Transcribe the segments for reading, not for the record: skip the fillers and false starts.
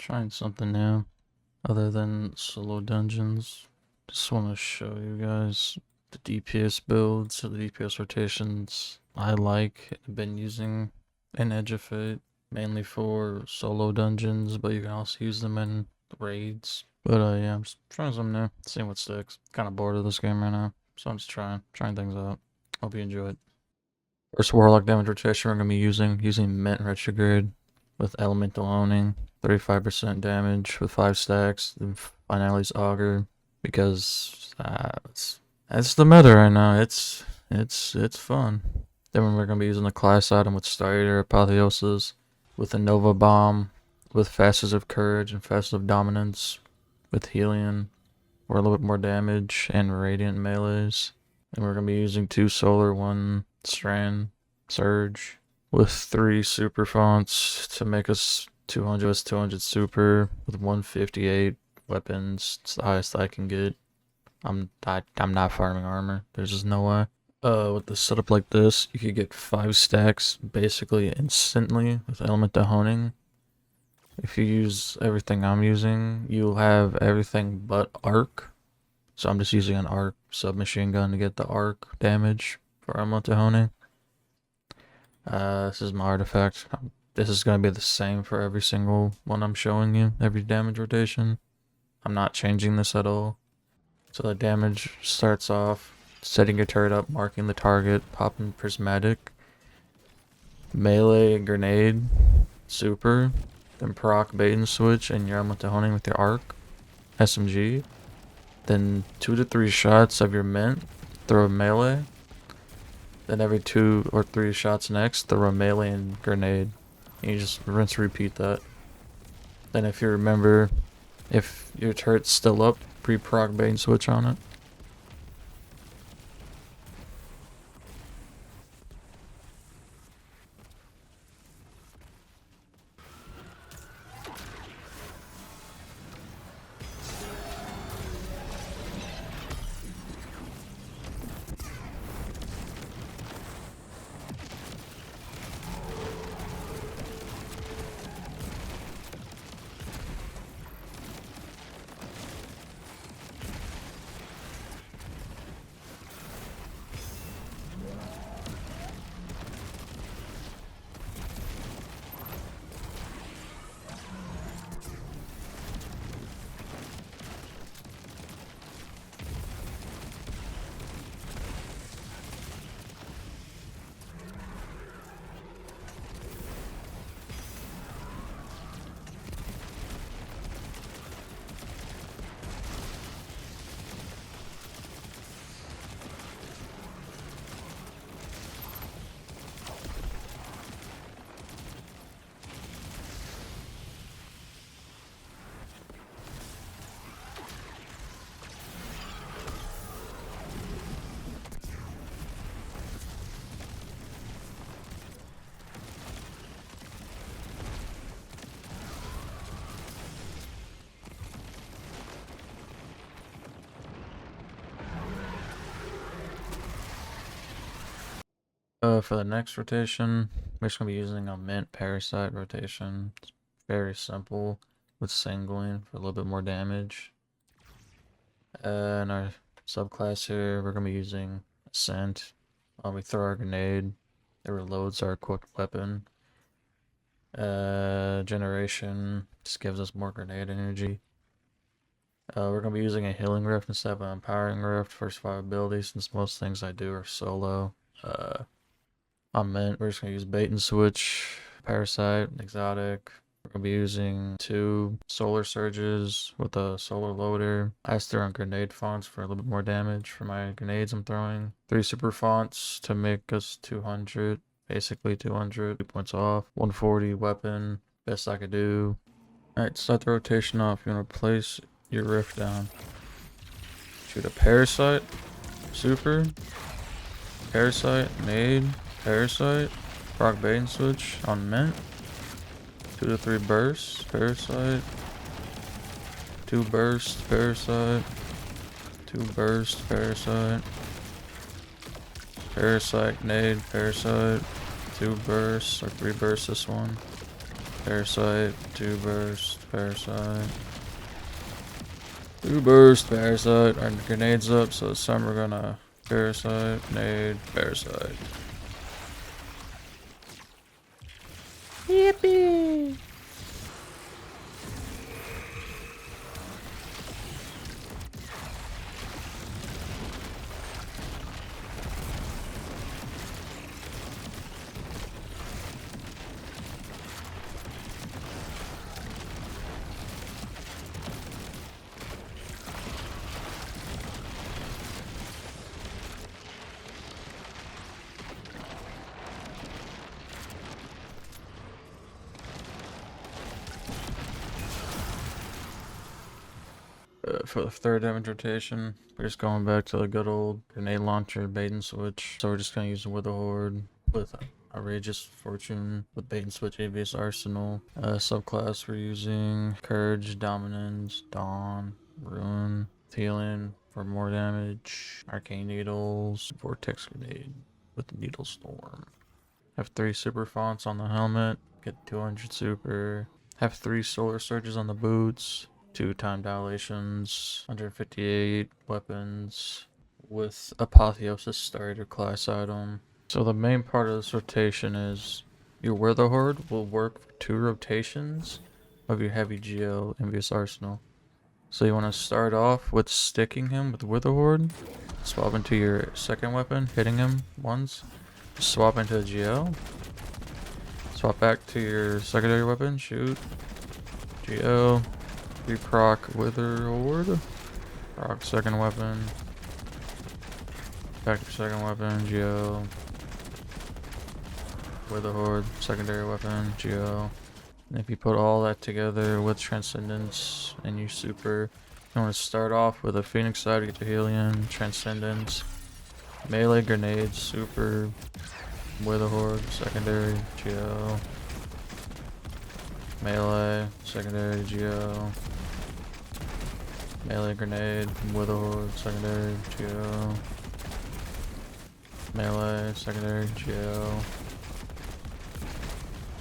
Trying something new other than solo dungeons. Just want to show you guys the DPS builds, or the DPS rotations I like. I've been using in Edge of Fate, mainly for solo dungeons, but you can also use them in raids. But yeah, I'm just trying something new, seeing what sticks. Kind of bored of this game right now, so I'm just trying things out. Hope you enjoy it. First Warlock damage rotation we're gonna be using Mint Retrograde with Elemental Owning, 35% damage with 5 stacks, and Finale's Augur, because it's the meta right now. It's fun. Then we're gonna be using the class item with Starter Apotheosis, with a Nova Bomb, with Facets of Courage and Facets of Dominance, with Helion, or a little bit more damage, and Radiant melees. And we're gonna be using 2 Solar, 1 Strand, Surge, with 3 super fonts to make us 200 super with 158 weapons. It's the highest I can get. I'm not farming armor. There's just no way. With the setup like this, you could get 5 stacks basically instantly with Elemental Honing. If you use everything I'm using, you'll have everything but arc. So I'm just using an arc submachine gun to get the arc damage for Elemental Honing. This is my artifact. This is going to be the same for every single one I'm showing you, every damage rotation. I'm not changing this at all. So the damage starts off setting your turret up, marking the target, popping prismatic, melee grenade, super, then proc bait and switch, and your elemental honing with your arc, SMG, then 2 to 3 shots of your mint, throw a melee, then every 2 or 3 shots next, throw a melee and grenade. And you just rinse repeat that. Then if you remember, if your turret's still up, pre-proc bait and switch on it. For the next rotation, we're just gonna be using a mint parasite rotation. It's very simple with singling for a little bit more damage. In our subclass here, we're gonna be using Ascent. We throw our grenade. It reloads our quick weapon. Generation just gives us more grenade energy. We're gonna be using a healing rift instead of an empowering rift for survivability, since most things I do are solo. On mint, we're just gonna use bait and switch, parasite, exotic. We're gonna be using 2 solar surges with a solar loader. I throw on grenade fonts for a little bit more damage for my grenades I'm throwing. 3 super fonts to make us 200, basically 200. 2 points off. 140 weapon, best I could do. Alright, start the rotation off. You wanna place your rift down. Shoot a parasite, super, parasite, made. Parasite, proc bait and switch on mint, 2 to 3 bursts, parasite, 2 bursts, parasite, 2 bursts, parasite, parasite, nade, parasite, 2 bursts, or 3 bursts this one, parasite, 2 bursts, Parasite. 2 burst, Parasite. Our grenades up, so some are gonna Parasite, nade, Parasite. Yippee! For the 3rd damage rotation, we're just going back to the good old grenade launcher bait and switch. So we're just gonna use the Wither Horde with Outrageous Fortune with bait and switch ABS Arsenal. Subclass we're using Courage, Dominance, Dawn, Ruin, Healing for more damage, Arcane Needles, Vortex Grenade with the Needle Storm. Have 3 super fonts on the helmet, get 200 super. Have 3 solar surges on the boots. 2 time dilations, 158 weapons with Apotheosis starter class item. So the main part of this rotation is your Wither Horde will work for 2 rotations of your heavy GL Envious Arsenal. So you want to start off with sticking him with Wither Horde, swap into your 2nd weapon, hitting him once, swap into a GL, swap back to your secondary weapon, shoot, GL. You proc Wither Horde, proc 2nd weapon, back to 2nd weapon, GL, Wither Horde, secondary weapon, GL. And if you put all that together with Transcendence and you super, you want to start off with a Phoenix side to get your Helion, Transcendence, melee grenades, super, Wither Horde, secondary, GL, melee, secondary, GL. Melee grenade, Wither Horde, secondary, GL. Melee, secondary, GL.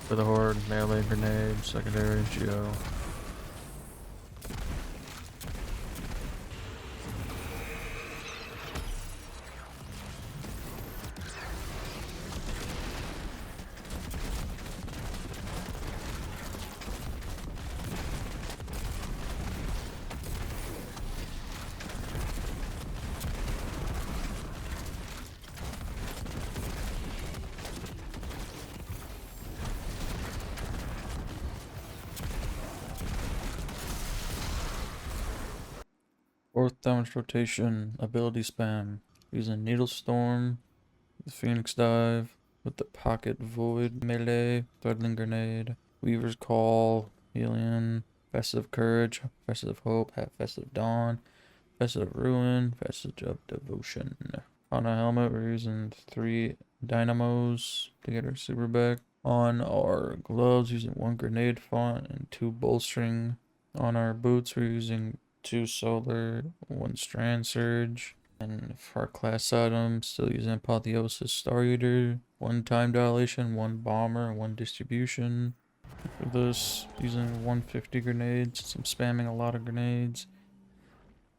Wither Horde, melee grenade, secondary, GL. Fourth damage rotation, ability spam, using Needle Storm, the Phoenix Dive, with the Pocket Void melee, Threadling Grenade, Weaver's Call, Helion, Festive Courage, Festive Hope, Half Festive Dawn, Festive Ruin, Festive Devotion. On a helmet, we're using 3 Dynamos to get our super back. On our gloves, using 1 Grenade Font and 2 Bolstering. On our boots, we're using 2 Solar, 1 Strand Surge. And for our class items, still using Apotheosis Star Eater, 1 Time Dilation, 1 Bomber, and 1 Distribution. For this, using 150 grenades, since I'm spamming a lot of grenades.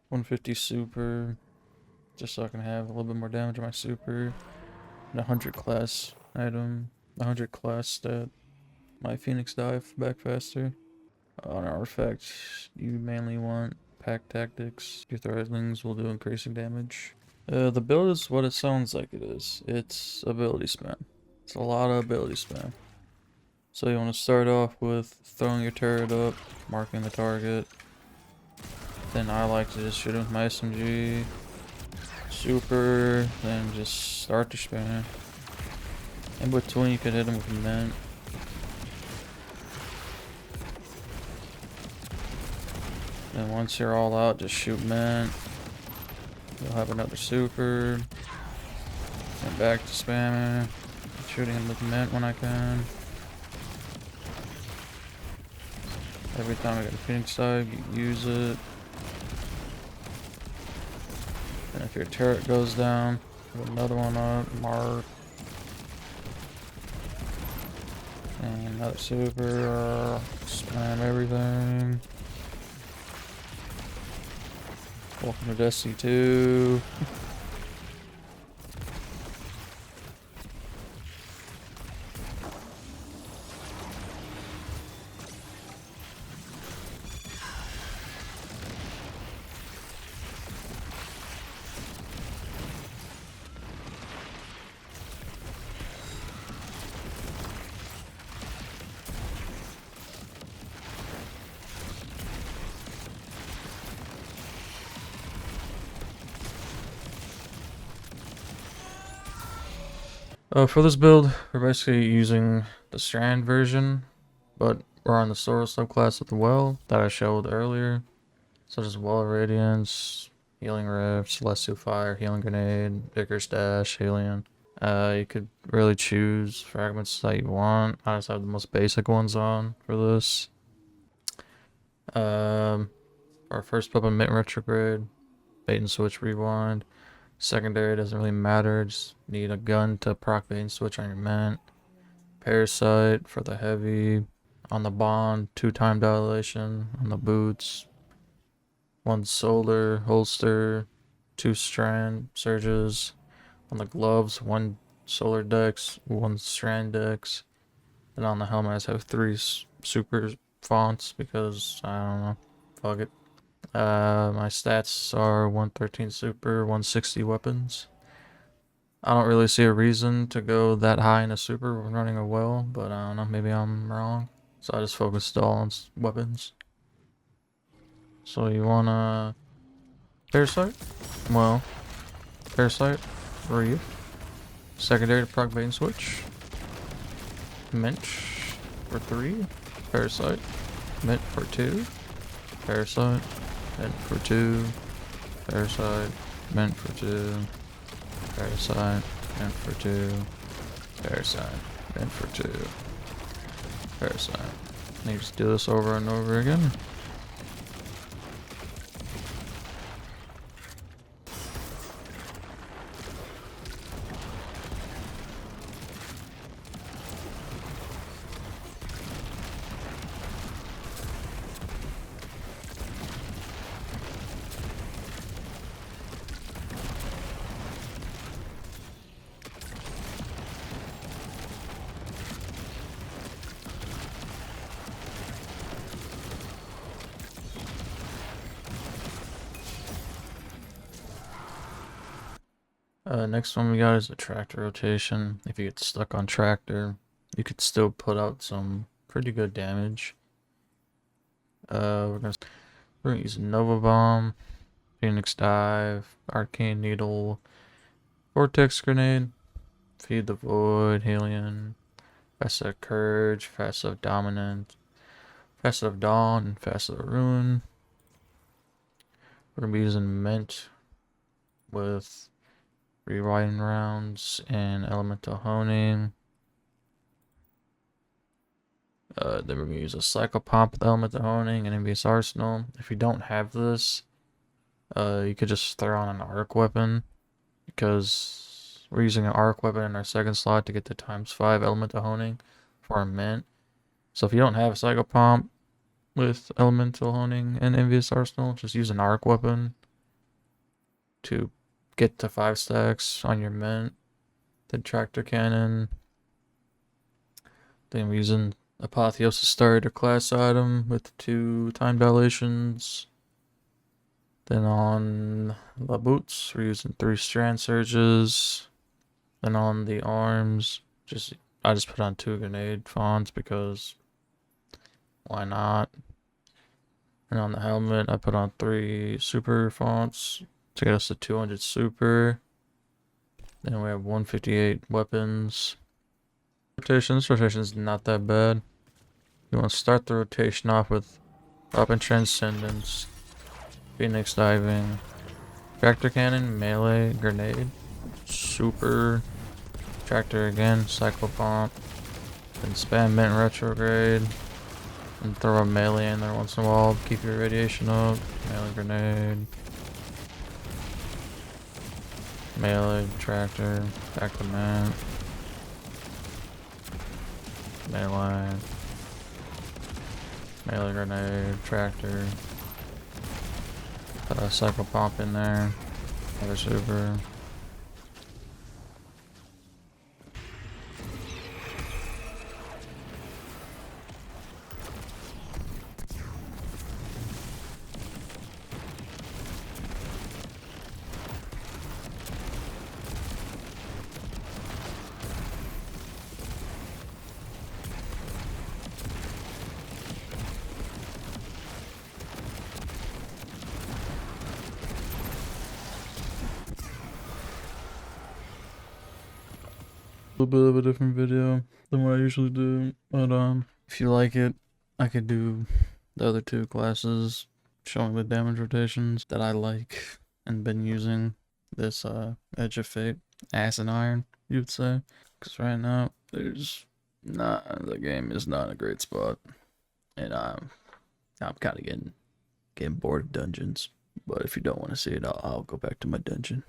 150 super, just so I can have a little bit more damage on my super. And 100 class item, 100 class stat. My Phoenix Dive back faster. On our effect, you mainly want Pack Tactics. Your Threadlings will do increasing damage. The build is what it sounds like it is. It's ability spam. It's a lot of ability spam. So you want to start off with throwing your turret up, marking the target. Then I like to just shoot him with my SMG. Super, then just start to spam. In between you could hit him with a mint. And once you're all out, just shoot mint. You'll have another super. And back to spamming. Shooting him with mint when I can. Every time I get a Phoenix Dive, you use it. And if your turret goes down, put another one up, mark. And another super. Spam everything. Welcome to Destiny 2. For this build, we're basically using the Strand version, but we're on the Sora subclass of the Well that I showed earlier, such as Well Radiance, Healing Rift, Celestial Fire, Healing Grenade, Vicar's Dash, Alien. You could really choose fragments that you want. I just have the most basic ones on for this. Our first weapon, Mint Retrograde, Bait and Switch Rewind. Secondary doesn't really matter, just need a gun to proc bait and switch on your Mint. Parasite for the heavy. On the Bond, 2 time dilation. On the boots, 1 solar holster, 2 strand surges. On the gloves, 1 solar dex, 1 strand dex. And on the helmet, I just have 3 super fonts because I don't know. Fuck it. My stats are 113 super, 160 weapons. I don't really see a reason to go that high in a super when running a well, but I don't know, maybe I'm wrong. So I just focused all on weapons. So you wanna Parasite? Well, Parasite, Reef. Secondary to proc bait and switch. Mint for 3. Parasite. Mint for 2. Parasite. Mint for 2. Parasite. Mint for 2. Parasite. Mint for 2. Parasite. Mint for 2. Parasite. And you just do this over and over again. Next one we got is a tractor rotation. If you get stuck on tractor, you could still put out some pretty good damage. We're gonna use Nova Bomb, Phoenix Dive, Arcane Needle, Vortex Grenade, Feed the Void, Alien, Facet of Courage, Facet of Dominant, Facet of Dawn, and Facet of Ruin. We're gonna be using Mint with Rewriting Rounds and Elemental Honing. Then we're going to use a Cycle Pump with Elemental Honing and Envious Arsenal. If you don't have this, you could just throw on an Arc Weapon, because we're using an Arc Weapon in our second slot to get the ×5 Elemental Honing for our Mint. So if you don't have a Cycle Pump with Elemental Honing and Envious Arsenal, just use an Arc Weapon to get to 5 stacks on your Mint. Then Tractor Cannon. Then we're using Apotheosis Starter class item with 2 time dilations. Then on the boots, we're using 3 strand surges. Then on the arms, I just put on 2 grenade fonts because why not? And on the helmet, I put on 3 super fonts to get us to 200 super. Then we have 158 weapons. This rotation is not that bad. You want to start the rotation off with Weapon Transcendence, Phoenix Diving, Tractor Cannon, Melee, Grenade, Super, Tractor again, Cycle Pump, then spam Mint Retrograde, and throw a Melee in there once in a while, keep your radiation up, Melee Grenade, Melee, Tractor, back to Mint. melee, melee grenade, tractor, put a cycle pump in there, another super. A little bit of a different video than what I usually do, but if you like it, I could do the other two classes showing the damage rotations that I like and been using this Edge of Fate, Ass and Iron, you'd say, because right now the game is not a great spot, and I'm kind of getting bored of dungeons. But if you don't want to see it, I'll go back to my dungeon.